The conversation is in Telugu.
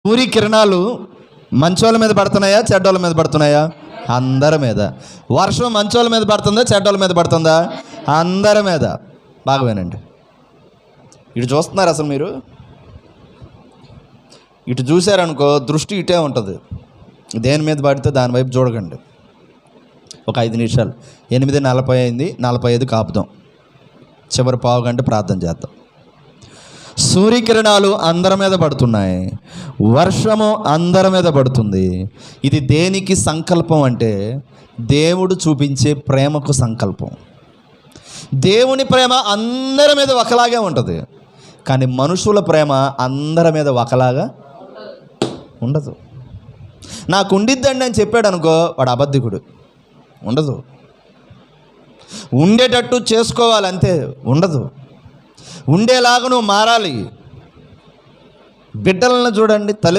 సూర్యకిరణాలు మంచోళ్ళ మీద పడుతున్నాయా, చెడ్డోళ్ళ మీద పడుతున్నాయా? అందరి మీద. వర్షం మంచోళ్ళ మీద పడుతుందా, చెడ్డోళ్ళ మీద పడుతుందా? అందరి మీద. బాగా వినండి. ఇటు చూస్తున్నారు అసలు మీరు? ఇటు చూశారనుకో దృష్టి ఇటే ఉంటుంది. దేని మీద పడితే దాని వైపు చూడకండి. ఒక 5 నిమిషాలు. 8:40 అయింది, 45 ఆపుదాం. చివరి పావు గంట ప్రార్థన చేద్దాం. సూర్యకిరణాలు అందరి మీద పడుతున్నాయి, వర్షము అందరి మీద పడుతుంది. ఇది దేనికి సంకల్పం అంటే దేవుడు చూపించే ప్రేమకు సంకల్పం. దేవుని ప్రేమ అందరి మీద ఒకలాగే ఉంటుంది, కానీ మనుషుల ప్రేమ అందరి మీద ఒకలాగా ఉండదు. నాకు ఉండిద్దండి అని చెప్పాడు అనుకో, వాడు అబద్ధికుడు. ఉండదు. ఉండేటట్టు చేసుకోవాలంతే, ఉండదు. ఉండేలాగా నువ్వు మారాలి. బిడ్డలను చూడండి, తల్లి